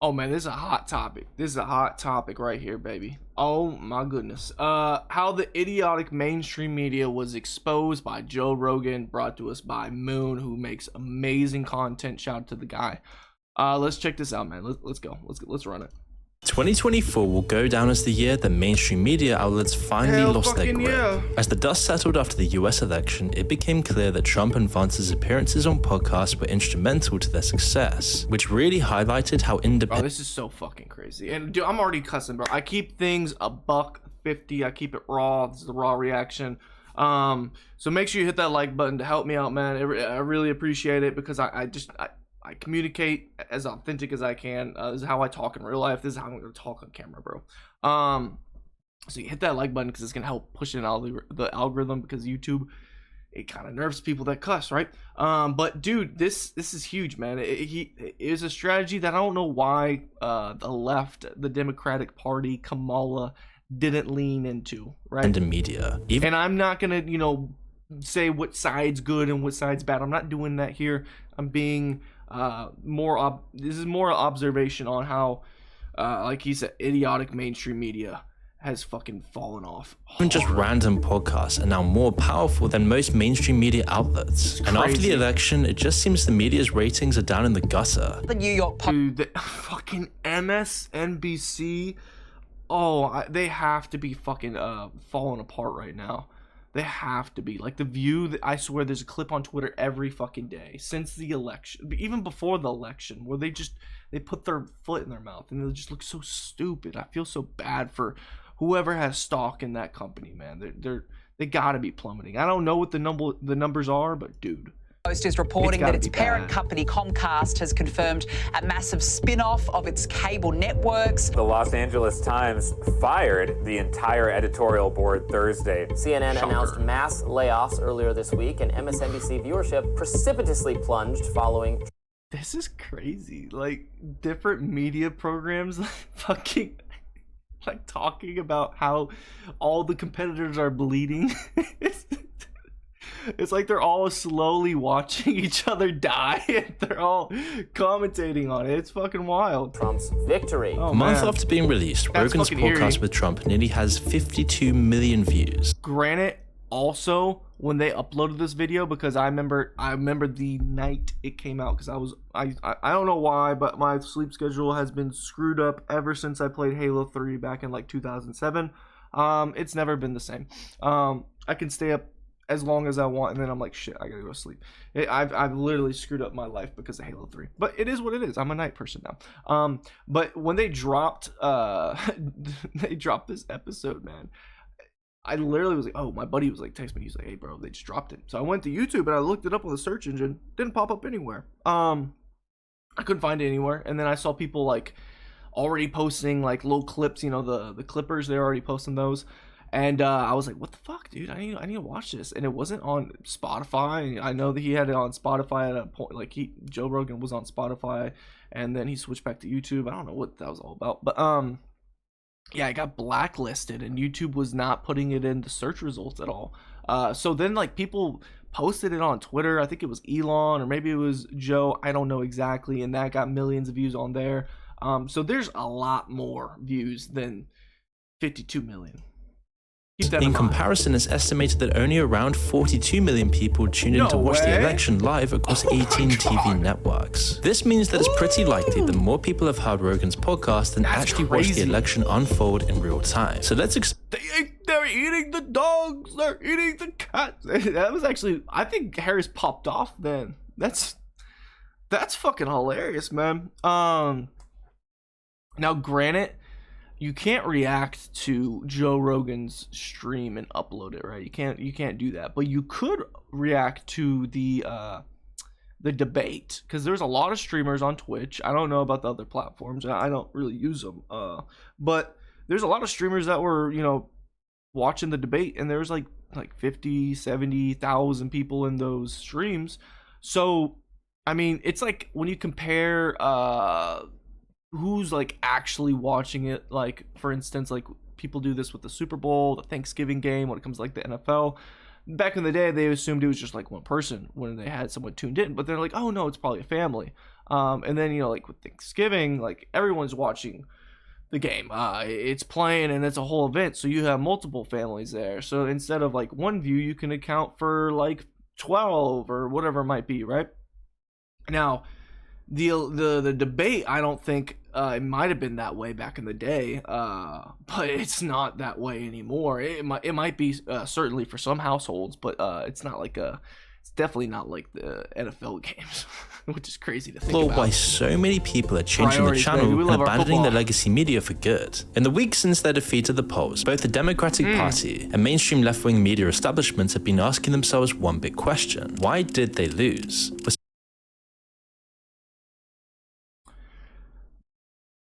Oh man, this is a hot topic. This is a hot topic right here, baby. Oh my goodness. How the idiotic mainstream media was exposed by Joe Rogan, brought to us by Moon, who makes amazing content. Shout out to the guy. Let's check this out, man. Let's go. Let's run it. 2024 will go down as the year the mainstream media outlets finally lost their grip. Yeah. As the dust settled after the US election, it became clear that Trump and Vance's appearances on podcasts were instrumental to their success, which really highlighted how independent. Bro, this is so fucking crazy. And dude, I'm already cussing, bro. I keep things $1.50. I keep it raw. This is the raw reaction. So make sure you hit that like button to help me out, man. I really appreciate it because I communicate as authentic as I can. This is how I talk in real life. This is how I'm going to talk on camera, bro. So you hit that like button because it's going to help push in the algorithm, because YouTube, it kind of nerves people that cuss, right? But dude, this is huge, man. It is a strategy that I don't know why the left, the Democratic Party, Kamala didn't lean into, right? And the media. And I'm not going to, say what side's good and what side's bad. I'm not doing that here. I'm being this is more observation on how like he said, idiotic mainstream media has fucking fallen off hard. Even just random podcasts are now more powerful than most mainstream media outlets. And after the election, it just seems the media's ratings are down in the gutter. The New York Dude, the fucking MSNBC, they have to be fucking falling apart right now. They have to be. Like The View, I swear there's a clip on Twitter every fucking day since the election, even before the election, where they put their foot in their mouth and they just look so stupid. I feel so bad for whoever has stock in that company, man. They gotta be plummeting. I don't know what the numbers are, but dude, Post is reporting that its parent company Comcast has confirmed a massive spin-off of its cable networks. The Los Angeles Times fired the entire editorial board Thursday. CNN announced mass layoffs earlier this week, and MSNBC viewership precipitously plunged following. This is crazy. Like, different media programs fucking like talking about how all the competitors are bleeding. It's like they're all slowly watching each other die, and they're all commentating on it. It's fucking wild. Trump's victory. A month after being released, Rogan's podcast with Trump nearly has 52 million views. Granted, also when they uploaded this video, because I remember the night it came out, because I don't know why, but my sleep schedule has been screwed up ever since I played Halo 3 back in like 2007. It's never been the same. I can stay up as long as I want, and then I'm like, shit, I gotta go to sleep. I've literally screwed up my life because of Halo 3, but it is what it is. I'm a night person now. But when they dropped this episode, man, I literally was like, oh, my buddy was like, text me, he's like, hey bro, they just dropped it. So I went to YouTube and I looked it up on the search engine, didn't pop up anywhere. I couldn't find it anywhere, and then I saw people like already posting like little clips, the clippers, they're already posting those. And I was like, what the fuck, dude? I need to watch this. And it wasn't on Spotify. I know that he had it on Spotify at a point. Like, Joe Rogan was on Spotify, and then he switched back to YouTube. I don't know what that was all about. But yeah, it got blacklisted, and YouTube was not putting it in the search results at all. So then, like, people posted it on Twitter. I think it was Elon, or maybe it was Joe. I don't know exactly. And that got millions of views on there. So there's a lot more views than 52 million. In comparison, it's estimated that only around 42 million people tuned in to watch the election live across 18 TV networks. This means that it's pretty likely that more people have heard Rogan's podcast than actually watched the election unfold in real time. So let's they're eating the dogs, they're eating the cats. That was actually, I think Harris popped off then. That's fucking hilarious, man. Now granted, you can't react to Joe Rogan's stream and upload it, right? You can't do that. But you could react to the debate, because there's a lot of streamers on Twitch. I don't know about the other platforms. I don't really use them. But there's a lot of streamers that were, watching the debate, and there's like 50, 70,000 people in those streams. So, I mean, it's like when you compare who's like actually watching it, like for instance, like people do this with the Super Bowl, the Thanksgiving game, when it comes to like the NFL. Back in the day, they assumed it was just like one person when they had someone tuned in, but they're like, oh no, it's probably a family. And then, you know, like with Thanksgiving, like everyone's watching the game. It's playing and it's a whole event, so you have multiple families there. So instead of like one view, you can account for like 12 or whatever it might be, right? Now, the debate, I don't think it might have been that way back in the day, but it's not that way anymore. It might be certainly for some households, but it's not like it's definitely not like the NFL games, which is crazy to think about. Why so many people are changing the channel and abandoning their legacy media for good. In the weeks since their defeat at the polls, both the Democratic Party and mainstream left-wing media establishments have been asking themselves one big question: why did they lose?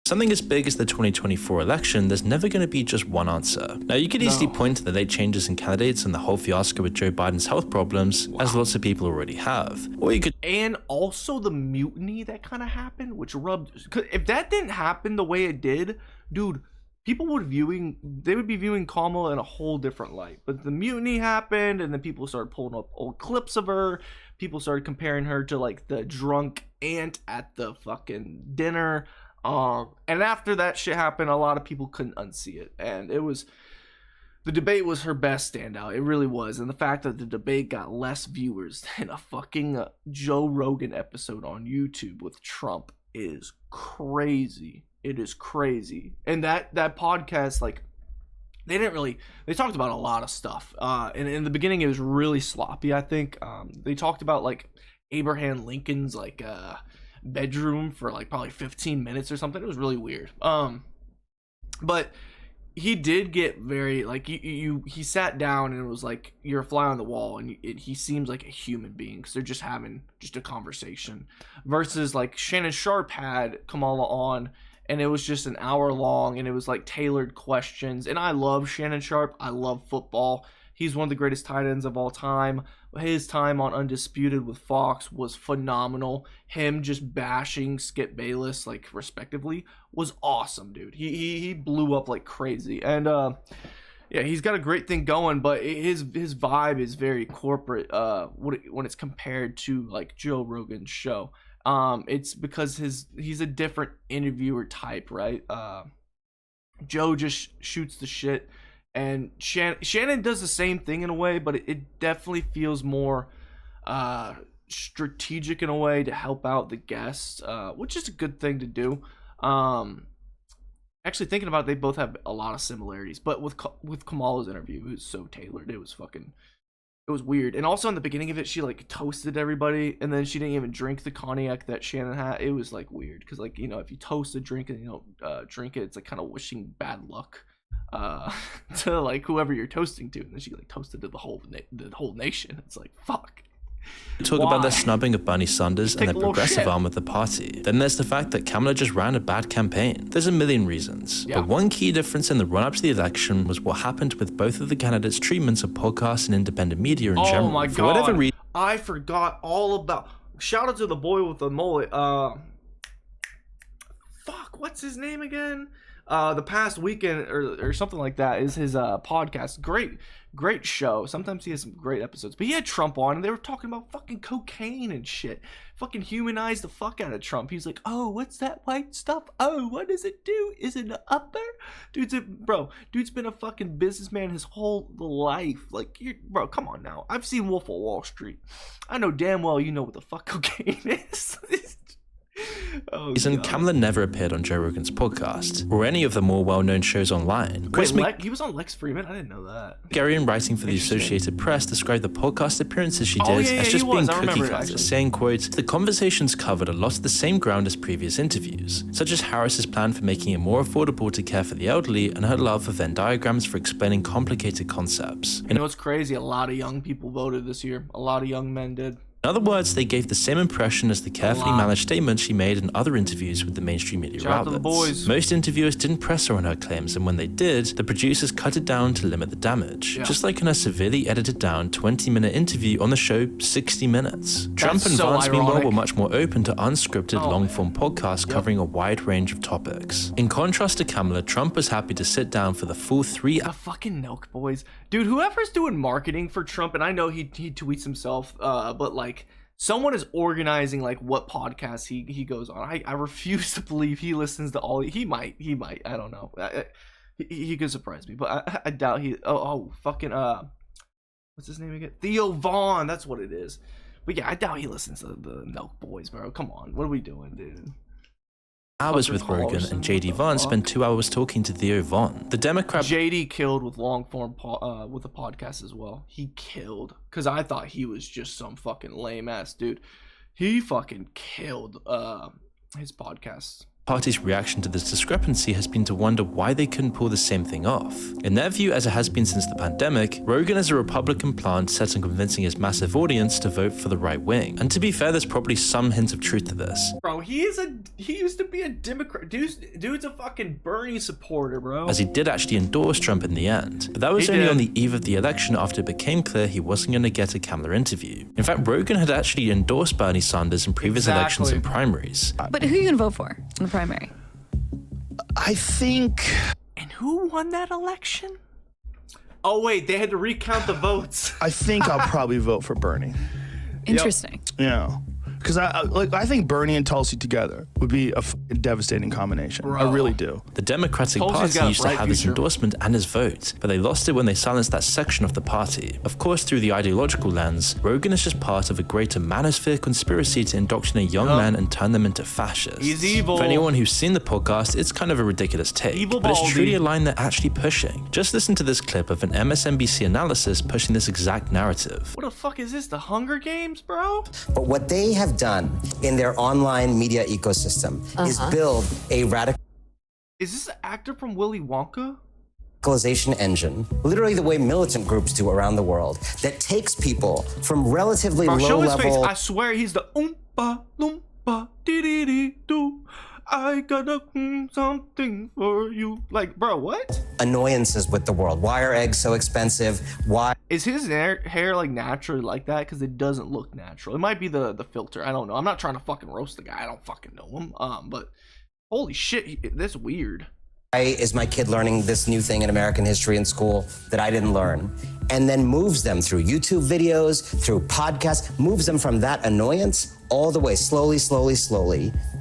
Something as big as the 2024 election, there's never going to be just one answer. Now, you could easily point to the late changes in candidates and the whole fiasco with Joe Biden's health problems, as lots of people already have. Or you could... And also the mutiny that kind of happened, which rubbed... Cause if that didn't happen the way it did, dude, people would be viewing Kamala in a whole different light. But the mutiny happened, and then people started pulling up old clips of her. People started comparing her to, like, the drunk aunt at the fucking dinner. And after that shit happened, a lot of people couldn't unsee it, and the debate was her best standout. It really was. And the fact that the debate got less viewers than a fucking Joe Rogan episode on YouTube with Trump is crazy. It is crazy. And that podcast, like, they talked about a lot of stuff. And in the beginning it was really sloppy, I think. They talked about like Abraham Lincoln's like bedroom for like probably 15 minutes or something. It was really weird. But he did get very like he sat down and it was like you're a fly on the wall, and he seems like a human being because they're just having just a conversation, versus like Shannon Sharp had Kamala on and it was just an hour long and it was like tailored questions. And I love Shannon Sharp. I love football. He's one of the greatest tight ends of all time. His time on Undisputed with Fox was phenomenal. Him just bashing Skip Bayless, like, respectively, was awesome, dude. He blew up like crazy. And, yeah, he's got a great thing going, but his vibe is very corporate when it's compared to, like, Joe Rogan's show. It's because he's a different interviewer type, right? Joe just shoots the shit. And Shannon does the same thing in a way, but it definitely feels more strategic in a way to help out the guests, which is a good thing to do. Actually, thinking about it, they both have a lot of similarities. But with Kamala's interview, it was so tailored. It was weird. And also in the beginning of it, she like toasted everybody, and then she didn't even drink the cognac that Shannon had. It was like weird because, like, you know, if you toast a drink and you don't drink it, it's like kind of wishing bad luck to like whoever you're toasting to, and then she like toasted to the whole nation. It's like, fuck. Talk about their snubbing of Bernie Sanders and their progressive arm of the party. Then there's the fact that Kamala just ran a bad campaign. There's a million reasons, but one key difference in the run-up to the election was what happened with both of the candidates' treatments of podcasts and independent media in general. Oh my god, for whatever reason, I forgot all about. Shout out to the boy with the mullet. Fuck, what's his name again? The Past Weekend or something like that is his podcast. Great show. Sometimes he has some great episodes. But he had Trump on and they were talking about fucking cocaine and shit. Fucking humanized the fuck out of Trump. He's like, oh, what's that white stuff? Oh, what does it do? Is it an upper? Dude's been a fucking businessman his whole life. Like, bro, come on now. I've seen Wolf of Wall Street. I know damn well you know what the fuck cocaine is. Oh, Kamala never appeared on Joe Rogan's podcast or any of the more well-known shows online. He was on Lex Fridman? I didn't know that. Garian, writing for the Associated Press, described the podcast appearances she did as just being cookie cutter, saying, quote, the conversations covered a lot of the same ground as previous interviews, such as Harris's plan for making it more affordable to care for the elderly and her love for Venn diagrams for explaining complicated concepts. You know what's crazy? A lot of young people voted this year. A lot of young men did. In other words, they gave the same impression as the carefully managed statements she made in other interviews with the mainstream media outlets. Most interviewers didn't press her on her claims, and when they did, the producers cut it down to limit the damage. Just like in her severely edited down 20-minute interview on the show 60 Minutes. Trump and Vance, meanwhile, were much more open to unscripted long-form podcasts covering a wide range of topics. In contrast to Kamala, Trump was happy to sit down for the full 3 hours. The fucking Nelk boys. Dude, whoever's doing marketing for Trump, and I know he tweets himself, but like, someone is organizing like what podcasts he goes on. I refuse to believe he listens to all. He might. I don't know. He could surprise me, but I doubt he. Fucking what's his name again? Theo Vaughn. That's what it is. But yeah, I doubt he listens to the Nelk Boys, bro. Come on, what are we doing, dude? Hours with Rogan, and JD Vaughn spent 2 hours talking to Theo Vaughn. The Democrat JD killed with long form with the podcast as well. He killed, because I thought he was just some fucking lame ass dude. He fucking killed his podcasts. Party's reaction to this discrepancy has been to wonder why they couldn't pull the same thing off. In their view, as it has been since the pandemic, Rogan is a Republican plant set on convincing his massive audience to vote for the right wing. And to be fair, there's probably some hint of truth to this. Bro, he used to be a Democrat. Dude's a fucking Bernie supporter, bro. As he did actually endorse Trump in the end. But that was only on the eve of the election after it became clear he wasn't going to get a Kamala interview. In fact, Rogan had actually endorsed Bernie Sanders in previous elections and primaries. But who are you going to vote for in the primary? I think. And who won that election? Oh wait, they had to recount the votes. I think I'll probably vote for Bernie. Interesting. Yeah. Because I think Bernie and Tulsi together would be a devastating combination. Bro. I really do. The Democratic Tulsi's Party used to have his endorsement and his vote, but they lost it when they silenced that section of the party. Of course, through the ideological lens, Rogan is just part of a greater manosphere conspiracy to indoctrinate young men and turn them into fascists. He's evil. For anyone who's seen the podcast, it's kind of a ridiculous take, Evil but it's Baldy. truly a line they're actually pushing. Just listen to this clip of an MSNBC analysis pushing this exact narrative. What the fuck is this? The Hunger Games, bro? But what they have done in their online media ecosystem is build a Is this an actor from Willy Wonka? radicalization engine, literally the way militant groups do around the world, that takes people from relatively Bro, low show his level. face. I swear he's the oompa loompa dee dee dee doo. I gotta something for you. Like, bro, what? Annoyances with the world. Why are eggs so expensive? Why Is his hair like naturally like that? Because it doesn't look natural. It might be the filter. I don't know. I'm not trying to fucking roast the guy. I don't fucking know him. But holy shit, that's weird. is my kid learning this new thing in American history in school that I didn't learn? And then moves them through YouTube videos, through podcasts, moves them from that annoyance all the way slowly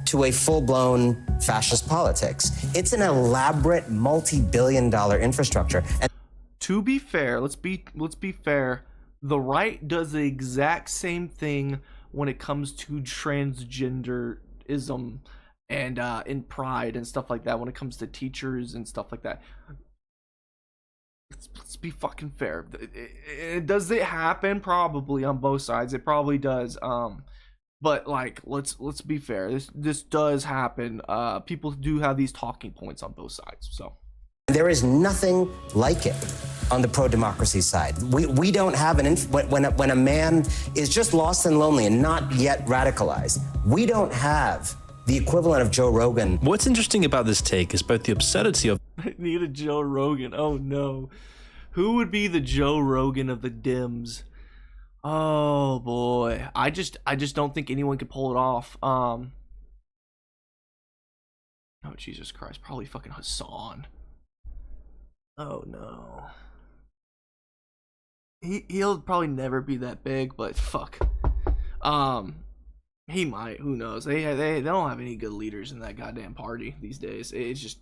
to a full-blown fascist politics. It's an elaborate multi-billion-dollar infrastructure. And To be fair, let's be fair. The right does the exact same thing when it comes to transgenderism and in pride and stuff like that. When it comes to teachers and stuff like that. Let's be fucking fair. Does it happen? Probably on both sides. It probably does. But like, let's be fair. This does happen. People do have these talking points on both sides. So there is nothing like it on the pro-democracy side. We don't have when a man is just lost and lonely and not yet radicalized, we don't have the equivalent of Joe Rogan. What's interesting about this take is both the absurdity of I need a Joe Rogan. Oh no. Who would be the Joe Rogan of the Dems? Oh boy. I just don't think anyone could pull it off. Oh Jesus Christ. Probably fucking Hassan. Oh no. He'll probably never be that big, but fuck. He might. Who knows? They don't have any good leaders in that goddamn party these days. It's just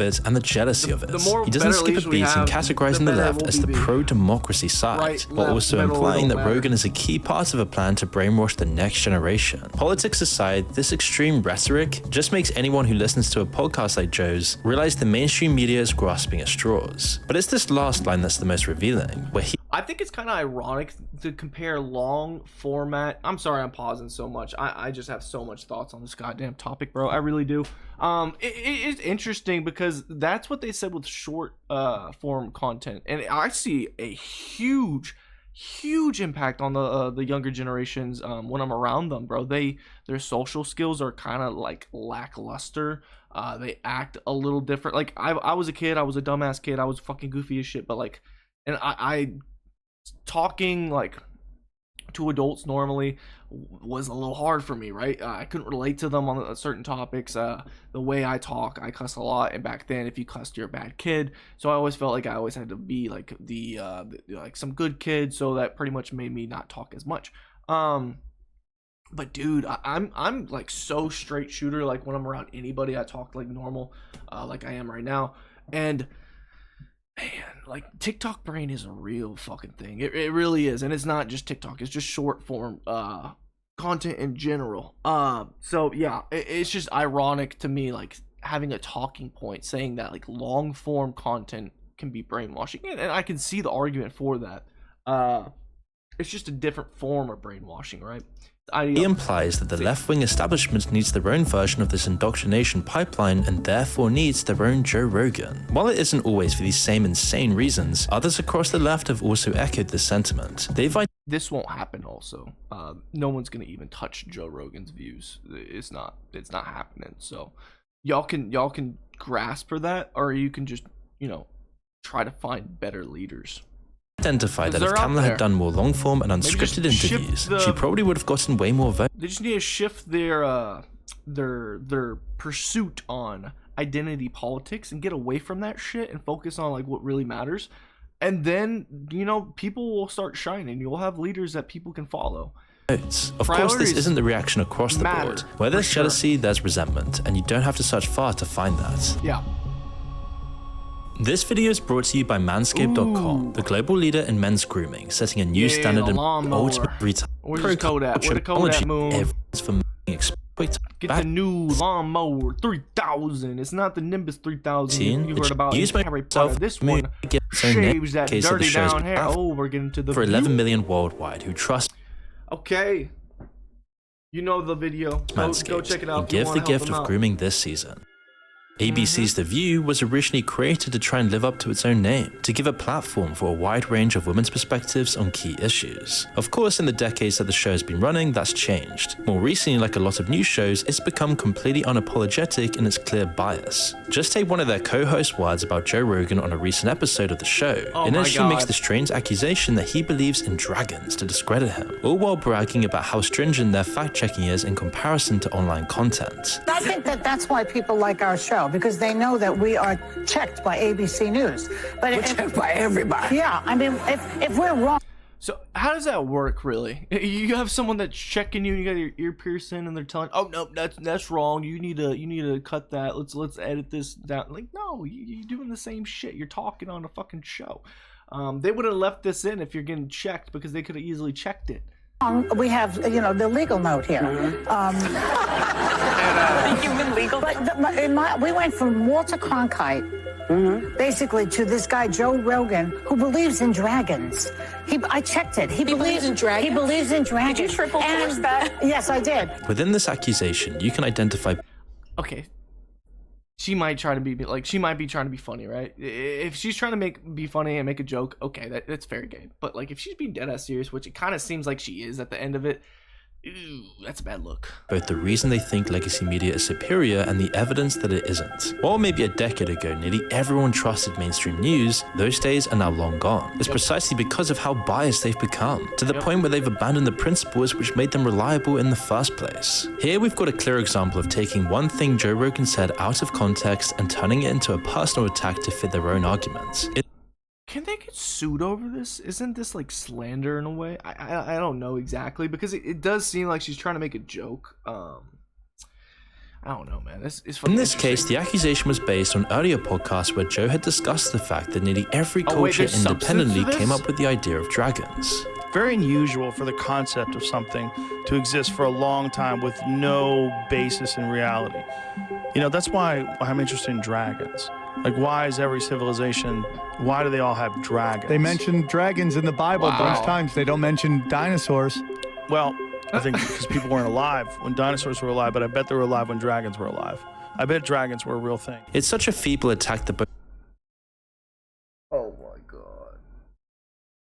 it and the jealousy of it. more He doesn't better skip leaders a we beat in have, categorizing the the better left we'll as the be. pro-democracy side, Right, while left, also middle, implying that don't matter. Rogan is a key part of a plan to brainwash the next generation. Politics aside, this extreme rhetoric just makes anyone who listens to a podcast like Joe's realize the mainstream media is grasping at straws. But it's this last line that's the most revealing, where I think it's kind of ironic to compare long format. I'm sorry I'm pausing so much. I just have so much thoughts on this goddamn topic, bro. I really do. It's interesting because that's what they said with short form content. And I see a huge impact on the younger generations when I'm around them, bro. Their social skills are kind of like lackluster. They act a little different. Like I was a kid. I was a dumbass kid. I was fucking goofy as shit. But like, and I talking like to adults normally was a little hard for me, right? I couldn't relate to them on certain topics. The way I talk, I cuss a lot, and back then, if you cussed, you're a bad kid. So I always felt like I always had to be like the like some good kid, so that pretty much made me not talk as much. But dude, I'm like so straight shooter. Like when I'm around anybody, I talk like normal, like I am right now. And man, like TikTok brain is a real fucking thing. It really is, and it's not just TikTok. It's just short form content in general. So yeah, it's just ironic to me, like having a talking point saying that like long form content can be brainwashing, and I can see the argument for that. It's just a different form of brainwashing, right? He implies that the left-wing establishment needs their own version of this indoctrination pipeline and therefore needs their own Joe Rogan. While it isn't always for these same insane reasons, others across the left have also echoed this sentiment. This won't happen also. No one's gonna even touch Joe Rogan's views. It's not happening. So y'all can grasp for that, or you can just, try to find better leaders. Identified that if Kamala had done more long-form and unscripted interviews, she probably would have gotten way more votes. They just need to shift their pursuit on identity politics and get away from that shit and focus on like what really matters. And then, people will start shining. You'll have leaders that people can follow. Of course, this isn't the reaction across the board. Where there's jealousy, there's resentment, and you don't have to search far to find that. Yeah. This video is brought to you by Manscaped.com, the global leader in men's grooming, setting a new standard in ultimate retail. Where's the code at? Where the code at, Moon? Get the new lawnmower 3000. It's not the Nimbus 3000 you heard about in Harry Potter. This one shaves that dirty down hair. Oh, we're getting to the for 11 million worldwide who trust. Okay, you know the video. Go check it out. And give the gift of grooming this season. ABC's The View was originally created to try and live up to its own name, to give a platform for a wide range of women's perspectives on key issues. Of course, in the decades that the show has been running, that's changed. More recently, like a lot of news shows, it's become completely unapologetic in its clear bias. Just take one of their co-hosts' words about Joe Rogan on a recent episode of the show. In it, she makes the strange accusation that he believes in dragons to discredit him, all while bragging about how stringent their fact-checking is in comparison to online content. I think that's why people like our show, because they know that we are checked by ABC News. But we're checked by everybody. Yeah, I mean, if we're wrong. So how does that work, really? You have someone that's checking you, and you got your ear pierced in, and they're telling, "Oh no, that's wrong. You need to cut that. Let's edit this down." Like, no, you're doing the same shit. You're talking on a fucking show. They would have left this in if you're getting checked, because they could have easily checked it. We have, the legal note here. Human legal. But we went from Walter Cronkite, basically, to this guy Joe Rogan, who believes in dragons. I checked it. He believes in dragons. He believes in dragons. Did you triple force that? Yes, I did. Within this accusation, you can identify. Okay. She might be trying to be funny, right? If she's trying to be funny and make a joke, okay, that's fair game. But like if she's being dead ass serious, which it kind of seems like she is at the end of it, ew, that's a bad look. Both the reason they think legacy media is superior and the evidence that it isn't. While maybe a decade ago nearly everyone trusted mainstream news, those days are now long gone. It's precisely because of how biased they've become, to the point where they've abandoned the principles which made them reliable in the first place. Here we've got a clear example of taking one thing Joe Rogan said out of context and turning it into a personal attack to fit their own arguments. Can they get sued over this? Isn't this like slander in a way? I don't know exactly, because it does seem like she's trying to make a joke. I don't know, man. In this case, the accusation was based on earlier podcasts where Joe had discussed the fact that nearly every culture independently came up with the idea of dragons. Very unusual for the concept of something to exist for a long time with no basis in reality. That's why I'm interested in dragons. Like, why is every civilization, why do they all have dragons? They mention dragons in the Bible a bunch of times. They don't mention dinosaurs. Well, I think because people weren't alive when dinosaurs were alive, but I bet they were alive when dragons were alive. I bet dragons were a real thing. It's such a feeble attack that... Oh my god.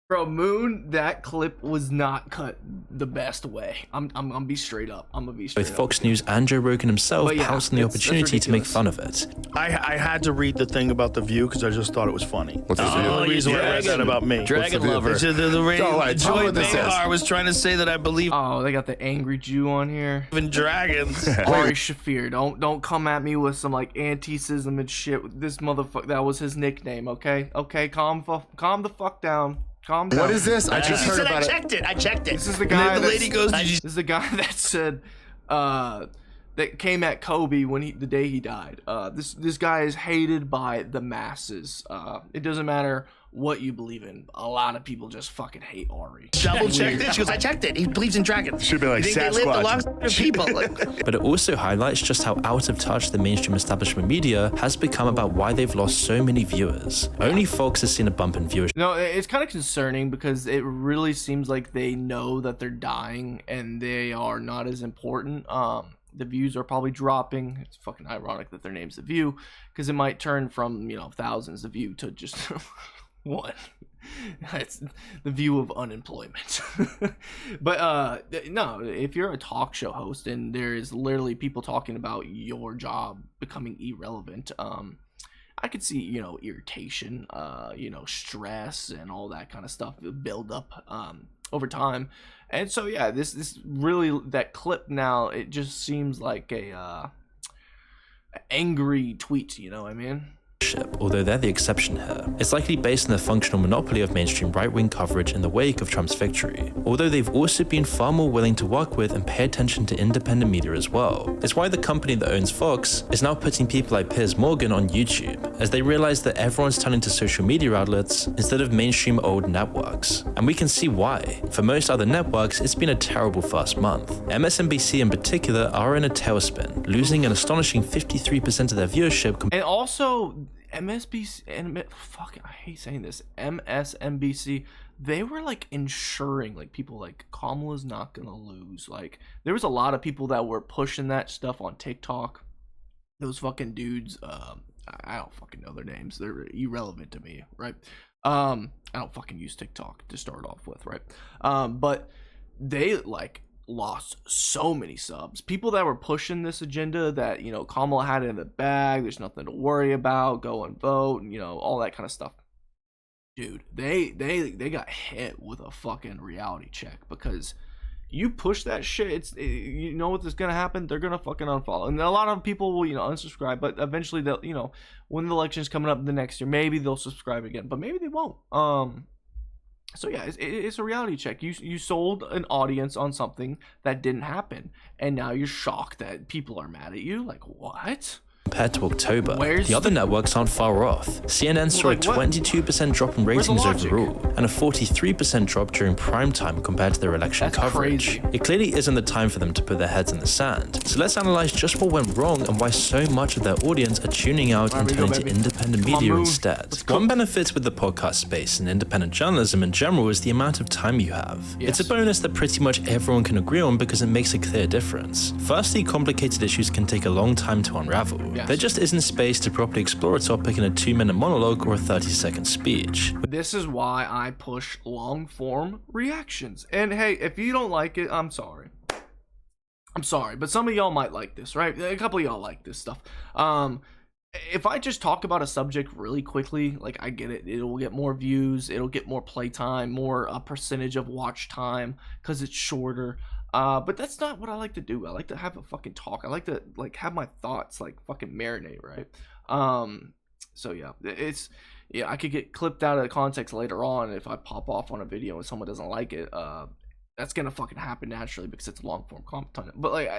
Bro, Moon, that clip was not cut the best way. I'm gonna be straight up. Both Fox News and Joe Rogan himself pounced on the opportunity to make fun of it. I had to read the thing about The View because I just thought it was funny. What's the only reason why I read that about me. Dragon lover. Joy Behar was trying to say that I believe. Oh, they got the angry Jew on here. In dragons. Ari Shafir, don't come at me with some like anti-sism and shit. This motherfucker, that was his nickname. Okay, calm the fuck down. Calm down. What is this? I just heard about it. I checked it. This is the guy. The lady goes. This is the guy that said that came at Kobe when the day he died. This guy is hated by the masses. It doesn't matter what you believe in. A lot of people just fucking hate Ari. Double checked it. She goes, I checked it. He believes in dragons. Should be like you think they lived Sasquatch. alongside people. But it also highlights just how out of touch the mainstream establishment media has become about why they've lost so many viewers. Only Fox has seen a bump in viewership. No, it's kind of concerning because it really seems like they know that they're dying and they are not as important. The views are probably dropping. It's fucking ironic that their name's The View, because it might turn from, you know, thousands of views to just one. It's the view of unemployment. But no, if you're a talk show host and there is literally people talking about your job becoming irrelevant, I could see, you know, irritation, you know, stress and all that kind of stuff build up over time. And so yeah, this really, that clip now, it just seems like a angry tweet, you know what I mean? Although they're the exception here. It's likely based on the functional monopoly of mainstream right-wing coverage in the wake of Trump's victory, although they've also been far more willing to work with and pay attention to independent media as well. It's why the company that owns Fox is now putting people like Piers Morgan on YouTube, as they realize that everyone's turning to social media outlets instead of mainstream old networks. And we can see why. For most other networks, it's been a terrible first month. MSNBC in particular are in a tailspin, losing an astonishing 53% of their viewership. And also, fuck, I hate saying this, MSNBC, they were like ensuring like people like Kamala's not gonna lose. Like there was a lot of people that were pushing that stuff on TikTok. Those fucking dudes, I don't fucking know their names. They're irrelevant to me, right? I don't fucking use TikTok to start off with, right? But they like lost so many subs. People that were pushing this agenda that, you know, Kamala had it in the bag, there's nothing to worry about, go and vote, and, you know, all that kind of stuff. Dude, they got hit with a fucking reality check, because you push that shit, you know what's gonna happen? They're gonna fucking unfollow. And a lot of people will, you know, unsubscribe, but eventually they'll, you know, when the election's coming up the next year, maybe they'll subscribe again, but maybe they won't. So yeah, it's a reality check. You sold an audience on something that didn't happen, and now you're shocked that people are mad at you. Like, what? Compared to October, the other networks aren't far off. CNN saw a 22% drop in ratings overall, and a 43% drop during prime time compared to their election coverage. Crazy. It clearly isn't the time for them to put their heads in the sand. So let's analyze just what went wrong and why so much of their audience are tuning out and turning to independent media instead. One benefit with the podcast space and independent journalism in general is the amount of time you have. It's a bonus that pretty much everyone can agree on because it makes a clear difference. Firstly, complicated issues can take a long time to unravel. There just isn't space to properly explore a topic in a 2-minute monologue or a 30-second speech. This is why I push long-form reactions. And hey, if you don't like it, I'm sorry. I'm sorry, but some of y'all might like this, right? A couple of y'all like this stuff. If I just talk about a subject really quickly, like, I get it. It'll get more views. It'll get more playtime, more percentage of watch time, because it's shorter. But that's not what I like to do. I like to have a fucking talk. I like to like have my thoughts like fucking marinate, right? So yeah, I could get clipped out of the context later on if I pop off on a video and someone doesn't like it. That's gonna fucking happen naturally because it's long form content. But like,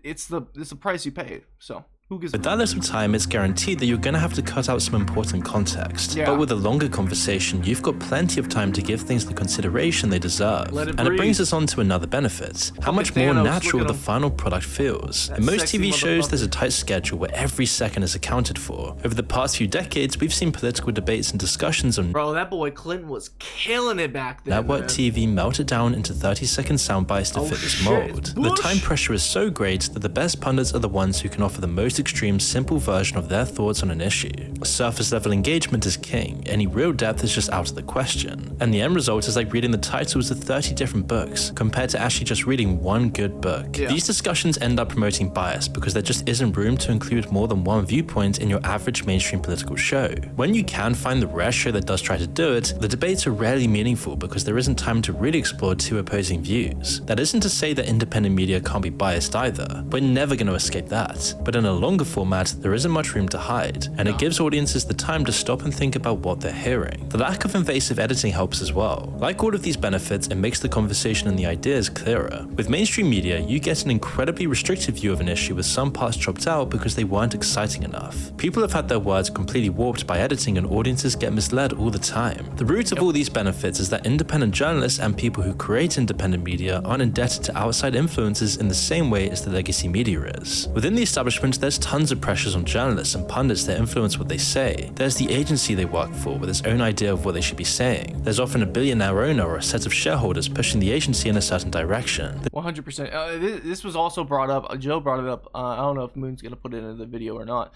it's the price you pay. So. With that little time, it's guaranteed that you're going to have to cut out some important context. But with a longer conversation, you've got plenty of time to give things the consideration they deserve. And it brings us on to another benefit: how much more natural the final product feels. In most TV shows, there's a tight schedule where every second is accounted for. Over the past few decades, we've seen political debates and discussions on that boy Clinton was killing it back then. Network TV melted down into 30-second sound bites to fit this mold. The time pressure is so great that the best pundits are the ones who can offer the most extreme, simple version of their thoughts on an issue. Surface level engagement is king. Any real depth is just out of the question. And the end result is like reading the titles of 30 different books compared to actually just reading one good book. These discussions end up promoting bias because there just isn't room to include more than one viewpoint in your average mainstream political show. When you can find the rare show that does try to do it, the debates are rarely meaningful because there isn't time to really explore two opposing views. That isn't to say that independent media can't be biased either. We're never going to escape that. But in a longer format, there isn't much room to hide, and it gives audiences the time to stop and think about what they're hearing. The lack of invasive editing helps as well. Like all of these benefits, it makes the conversation and the ideas clearer. With mainstream media, you get an incredibly restrictive view of an issue with some parts chopped out because they weren't exciting enough. People have had their words completely warped by editing and audiences get misled all the time. The root of all these benefits is that independent journalists and people who create independent media aren't indebted to outside influences in the same way as the legacy media is. Within the establishment, there's tons of pressures on journalists and pundits that influence what they say. There's the agency they work for with its own idea of what they should be saying. There's often a billionaire owner or a set of shareholders pushing the agency in a certain direction. 100%. This was also brought up. Joe brought it up. I don't know if Moon's gonna put it into the video or not.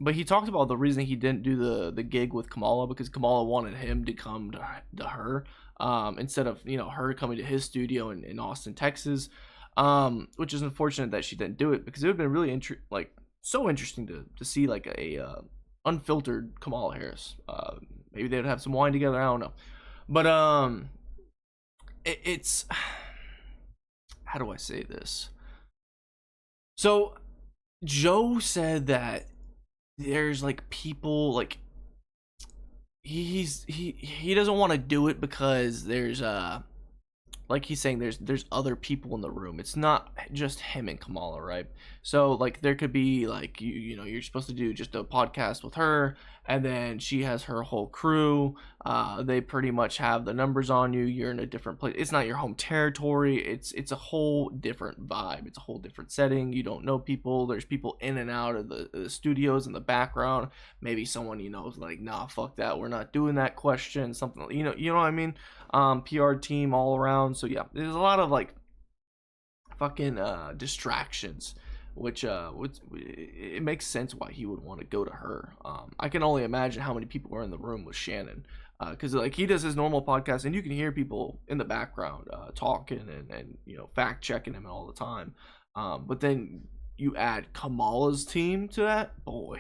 But he talked about the reason he didn't do the gig with Kamala, because Kamala wanted him to come to her instead of, you know, her coming to his studio in Austin, Texas. Which is unfortunate that she didn't do it, because it would have been really so interesting to see like a unfiltered Kamala Harris. Maybe they would have some wine together. I don't know, but it's how do I say this? So Joe said that there's like people like he doesn't want to do it because there's like he's saying there's other people in the room. It's not just him and Kamala, right? So like there could be like you know, you're supposed to do just a podcast with her, and then she has her whole crew. They pretty much have the numbers on you. You're in a different place. It's not your home territory. It's a whole different vibe. It's a whole different setting. You don't know people. There's people in and out of the studios in the background. Maybe someone, you know, is like, nah, fuck that, we're not doing that question, something, you know what I mean? PR team all around. So yeah, there's a lot of like fucking distractions, which it makes sense why he would want to go to her. I can only imagine how many people were in the room with Shannon, because like he does his normal podcast and you can hear people in the background talking and you know, fact checking him all the time. But then you add Kamala's team to that, boy.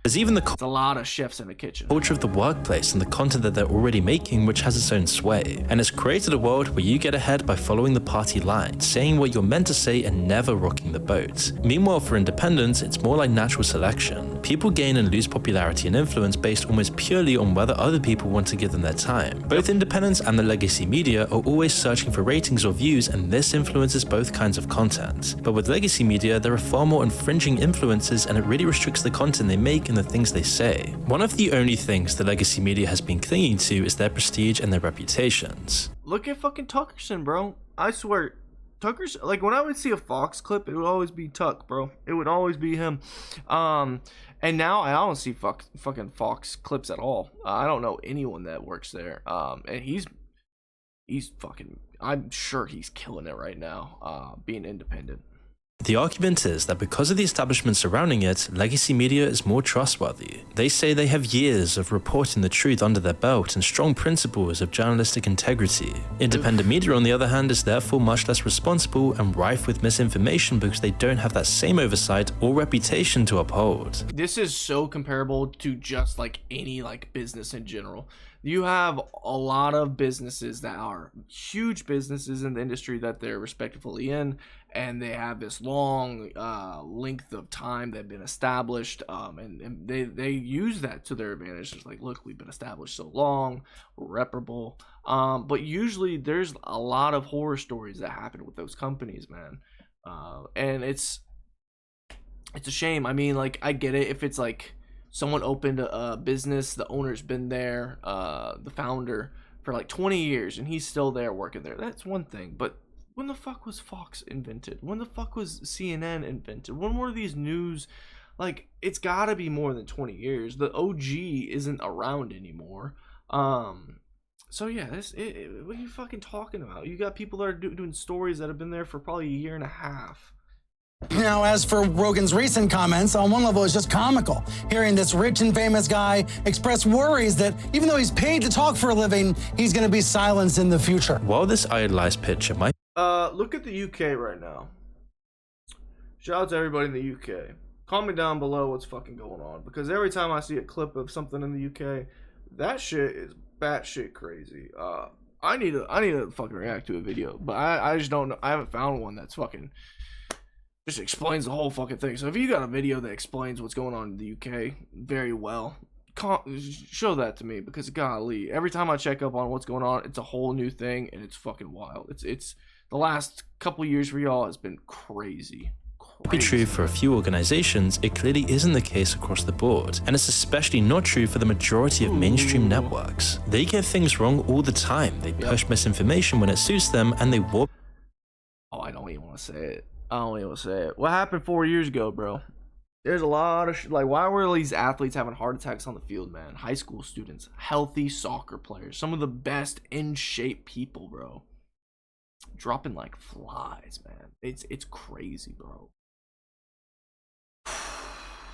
There's even It's a lot of chefs in the kitchen. culture of the workplace and the content that they're already making, which has its own sway. And it's created a world where you get ahead by following the party line, saying what you're meant to say and never rocking the boat. Meanwhile, for independents, it's more like natural selection. People gain and lose popularity and influence based almost purely on whether other people want to give them their time. Both independents and the legacy media are always searching for ratings or views, and this influences both kinds of content. But with legacy media, there are far more infringing influences, and it really restricts the content they make and the things they say. One of the only things the legacy media has been clinging to is their prestige and their reputations. Look at fucking Tuckerson, bro. I swear, Tucker's like, when I would see a Fox clip, it would always be Tuck, bro. It would always be him. And now I don't see fucking Fox clips at all. I don't know anyone that works there. And he's fucking, I'm sure he's killing it right now, being independent. The argument is that because of the establishment surrounding it, legacy media is more trustworthy. They say they have years of reporting the truth under their belt and strong principles of journalistic integrity. Independent media, on the other hand, is therefore much less responsible and rife with misinformation because they don't have that same oversight or reputation to uphold. This is so comparable to just like any like business in general. You have a lot of businesses that are huge businesses in the industry that they're respectfully in, and they have this long length of time they've been established, and they use that to their advantage. It's like, look, we've been established so long, we're reparable. But usually there's a lot of horror stories that happen with those companies, man. And it's a shame. I mean, like, I get it if it's like someone opened a business, the owner's been there, the founder, for like 20 years, and he's still there working there. That's one thing. But when the fuck was Fox invented? When the fuck was CNN invented? When were these news? Like, it's gotta be more than 20 years. The OG isn't around anymore. So yeah, what are you fucking talking about? You got people that are doing stories that have been there for probably a year and a half. Now, as for Rogan's recent comments, on one level, it's just comical. Hearing this rich and famous guy express worries that even though he's paid to talk for a living, he's going to be silenced in the future. While this idolized picture might... Look at the UK right now. Shout out to everybody in the UK. Comment down below what's fucking going on, because every time I see a clip of something in the UK, that shit is batshit crazy. I need to fucking react to a video, but I just don't know. I haven't found one that's fucking just explains the whole fucking thing. So if you got a video that explains what's going on in the UK very well, show that to me, because golly, every time I check up on what's going on, it's a whole new thing, and it's fucking wild. It's the last couple years for y'all has been crazy. Be true for a few organizations, it clearly isn't the case across the board, and it's especially not true for the majority of mainstream networks. They get things wrong all the time. They push misinformation when it suits them, and they warp. Oh, I don't even want to say it. I don't even want to say it. What happened 4 years ago, bro? There's a lot of like, why were these athletes having heart attacks on the field, man? High school students, healthy soccer players, some of the best in shape people, bro, dropping like flies, man. It's crazy, bro.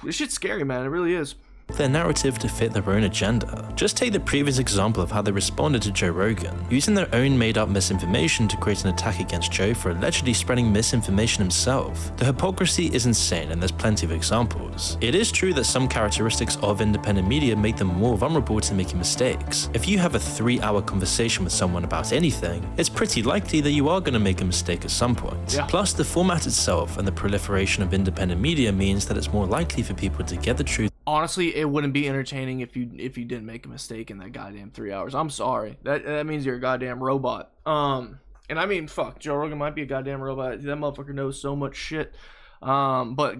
This shit's scary, man. It really is. Their narrative to fit their own agenda. Just take the previous example of how they responded to Joe Rogan, using their own made-up misinformation to create an attack against Joe for allegedly spreading misinformation himself. The hypocrisy is insane, and there's plenty of examples. It is true that some characteristics of independent media make them more vulnerable to making mistakes. If you have a 3-hour conversation with someone about anything, it's pretty likely that you are going to make a mistake at some point. Yeah. Plus, the format itself and the proliferation of independent media means that it's more likely for people to get the truth. Honestly, it wouldn't be entertaining if you didn't make a mistake in that goddamn 3 hours. I'm sorry. That means you're a goddamn robot. And I mean, fuck, Joe Rogan might be a goddamn robot. That motherfucker knows so much shit. But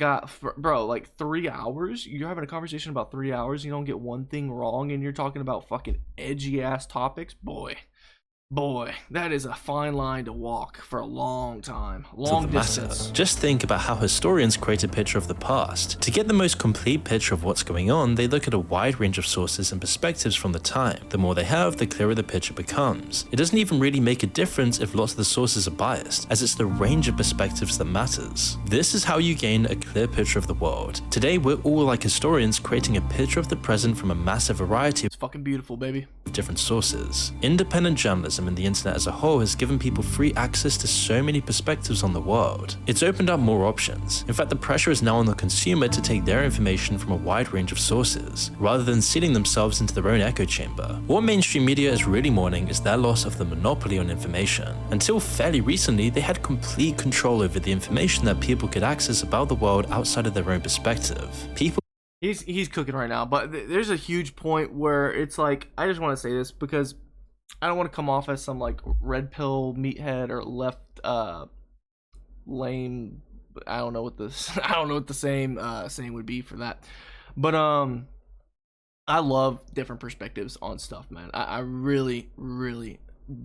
bro, like 3 hours? You're having a conversation about 3 hours, you don't get one thing wrong, and you're talking about fucking edgy ass topics? Boy, that is a fine line to walk for a long time. Long distance. Just think about how historians create a picture of the past. To get the most complete picture of what's going on, they look at a wide range of sources and perspectives from the time. The more they have, the clearer the picture becomes. It doesn't even really make a difference if lots of the sources are biased, as it's the range of perspectives that matters. This is how you gain a clear picture of the world. Today, we're all like historians, creating a picture of the present from a massive variety of fucking beautiful, baby. Different sources. Independent journalism and the internet as a whole has given people free access to so many perspectives on the world. It's opened up more options. In fact, the pressure is now on the consumer to take their information from a wide range of sources, rather than sealing themselves into their own echo chamber. What mainstream media is really mourning is their loss of the monopoly on information. Until fairly recently, they had complete control over the information that people could access about the world outside of their own perspective. He's cooking right now, but there's a huge point where it's like, I just want to say this because I don't want to come off as some like red pill meathead or left lame. I don't know what the saying would be for that, but I love different perspectives on stuff, man. I really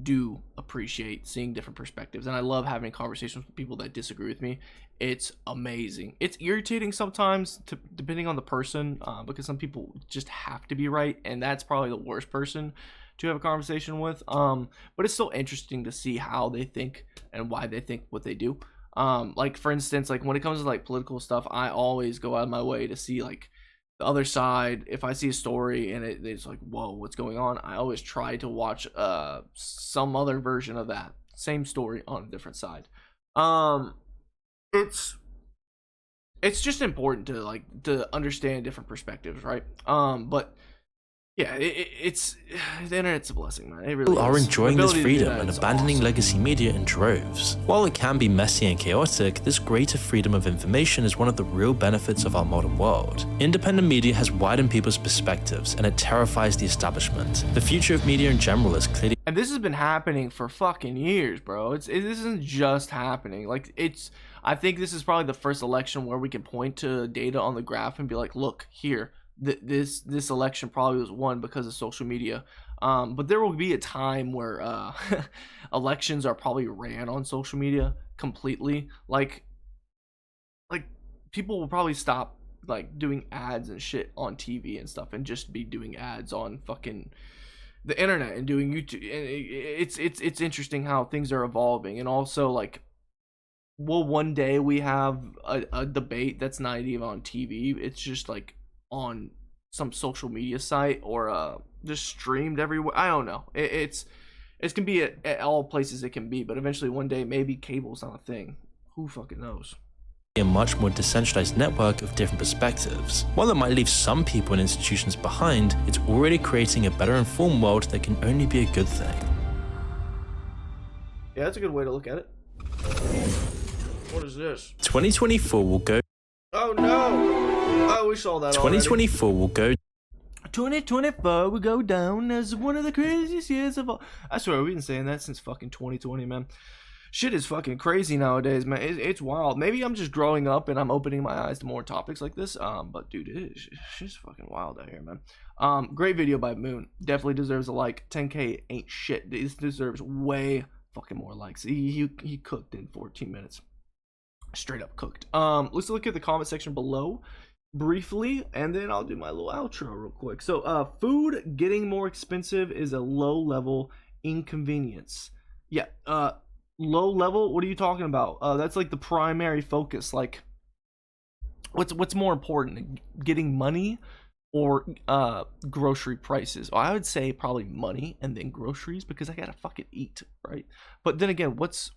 do appreciate seeing different perspectives, and I love having conversations with people that disagree with me. It's amazing. It's irritating sometimes, depending on the person, because some people just have to be right, and that's probably the worst person to have a conversation with. But it's still interesting to see how they think and why they think what they do. Like for instance, like when it comes to like political stuff, I always go out of my way to see like the other side. If I see a story and it's like, whoa, what's going on? I always try to watch some other version of that same story on a different side. It's just important to understand different perspectives, right? But yeah, it's the internet's a blessing, man. It really People are is. enjoying this freedom and is abandoning awesome. legacy media in droves. While it can be messy and chaotic, this greater freedom of information is one of the real benefits of our modern world. Independent media has widened people's perspectives, and it terrifies the establishment. The future of media in general is clearly. And this has been happening for fucking years, bro. This isn't just happening. I think this is probably the first election where we can point to data on the graph and be like, look here. This election probably was won because of social media, but there will be a time where elections are probably ran on social media completely. Like people will probably stop like doing ads and shit on TV and stuff and just be doing ads on fucking the internet and doing YouTube. It's interesting how things are evolving, and also like, will one day we have a debate that's not even on TV? It's just like on some social media site or just streamed everywhere. I don't know. It can be at all places it can be, but eventually one day maybe cable's not a thing. Who fucking knows? A much more decentralized network of different perspectives. While it might leave some people and institutions behind, it's already creating a better informed world that can only be a good thing. Yeah, that's a good way to look at it. What is this? 2024 will go. Oh no! Oh, we saw that. 2024 will go. 2024 will go down as one of the craziest years of all. I swear we've been saying that since fucking 2020, man. Shit is fucking crazy nowadays, man. It's wild. Maybe I'm just growing up and I'm opening my eyes to more topics like this. But dude, it's just fucking wild out here, man. Great video by Moon. Definitely deserves a like. 10K ain't shit. This deserves way fucking more likes. He cooked in 14 minutes. Straight up cooked. Let's look at the comment section below briefly, and then I'll do my little outro real quick. So food getting more expensive is a low level inconvenience. Yeah, low level, what are you talking about? That's like the primary focus. Like what's more important, getting money or grocery prices? Well, I would say probably money and then groceries, because I gotta fucking eat, right? But then again, what's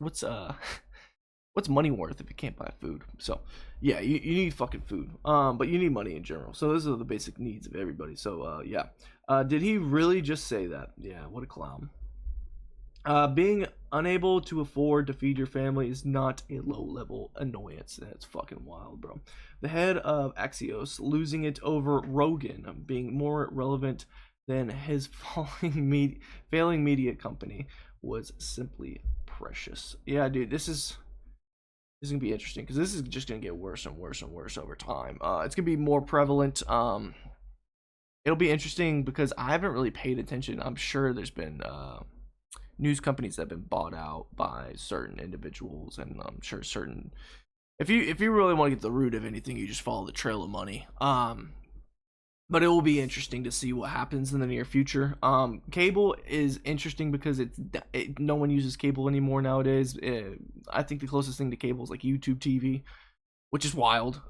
money worth if you can't buy food? So yeah, you need fucking food, but you need money in general. So those are the basic needs of everybody. So yeah, did he really just say that? Yeah, what a clown. Being unable to afford to feed your family is not a low-level annoyance. That's fucking wild, bro. The head of Axios losing it over Rogan being more relevant than his failing media company was simply precious. Yeah, dude, this is gonna be interesting, because this is just gonna get worse and worse and worse over time. It's gonna be more prevalent. It'll be interesting because I haven't really paid attention. I'm sure there's been news companies that have been bought out by certain individuals, and I'm sure certain, if you really want to get the root of anything, you just follow the trail of money. But it will be interesting to see what happens in the near future. Cable is interesting because no one uses cable anymore nowadays. I think the closest thing to cable is like YouTube TV, which is wild.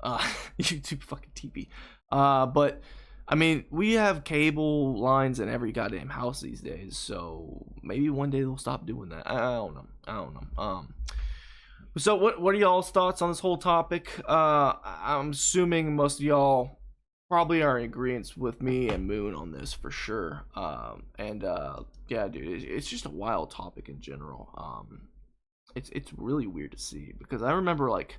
YouTube fucking TV. But I mean, we have cable lines in every goddamn house these days, so maybe one day they'll stop doing that. I don't know. So what are y'all's thoughts on this whole topic? I'm assuming most of y'all probably are in agreement with me and Moon on this for sure. Yeah, dude, it's just a wild topic in general. It's really weird to see, because I remember like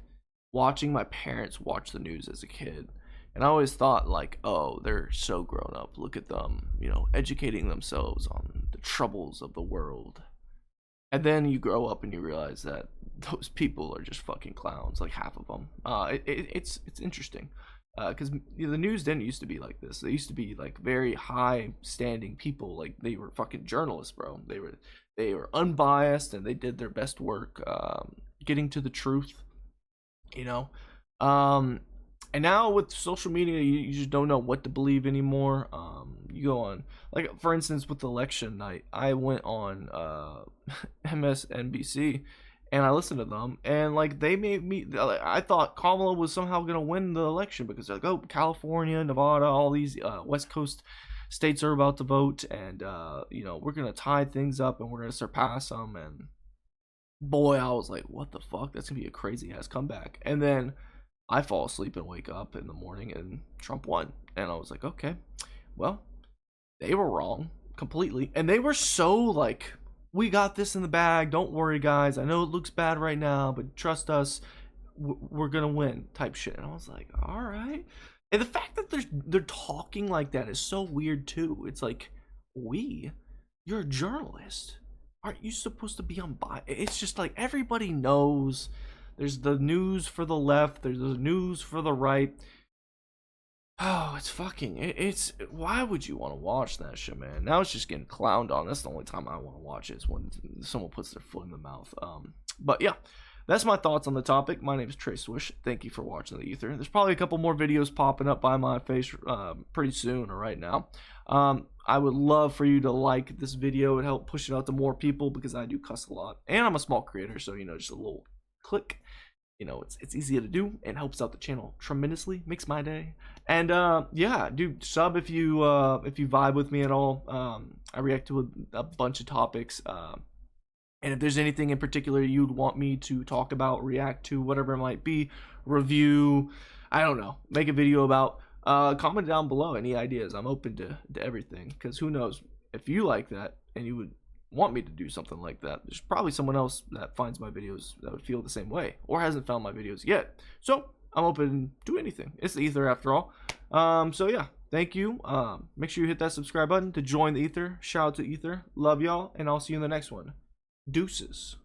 watching my parents watch the news as a kid. And I always thought, like, oh, they're so grown up. Look at them, educating themselves on the troubles of the world. And then you grow up and you realize that those people are just fucking clowns, like half of them. It's interesting, because the news didn't used to be like this. They used to be like very high-standing people, like they were fucking journalists, bro. They were unbiased and they did their best work, getting to the truth, And now with social media, you just don't know what to believe anymore. You go on, like for instance, with election night, I went on MSNBC and I listened to them, and like they made me. I thought Kamala was somehow gonna win the election, because they're like, oh, California, Nevada, all these West Coast states are about to vote, and we're gonna tie things up and we're gonna surpass them. And boy, I was like, what the fuck? That's gonna be a crazy ass comeback. And then I fall asleep and wake up in the morning and Trump won. And I was like, okay, well, they were wrong completely. And they were so like, we got this in the bag. Don't worry, guys. I know it looks bad right now, but trust us, we're going to win type shit. And I was like, all right. And the fact that they're talking like that is so weird too. It's like, you're a journalist. Aren't you supposed to be unbiased? It's just like everybody knows. There's the news for the left. There's the news for the right. Oh, it's why would you want to watch that shit, man? Now it's just getting clowned on. That's the only time I want to watch it, is when someone puts their foot in the mouth. But yeah, that's my thoughts on the topic. My name is Trey Swish. Thank you for watching the Ether. There's probably a couple more videos popping up by my face pretty soon or right now. I would love for you to like this video and help push it out to more people, because I do cuss a lot. And I'm a small creator, so, just a little click, it's easy to do and helps out the channel tremendously, makes my day. And yeah, dude, sub if you vibe with me at all. I react to a bunch of topics, and if there's anything in particular you'd want me to talk about, react to, whatever it might be, review, I don't know, make a video about, comment down below any ideas. I'm open to everything, because who knows, if you like that and you would want me to do something like that. There's probably someone else that finds my videos that would feel the same way or hasn't found my videos yet. So I'm open to anything. It's the Ether after all. So yeah, thank you. Make sure you hit that subscribe button to join the Ether. Shout out to Ether. Love y'all, and I'll see you in the next one. Deuces.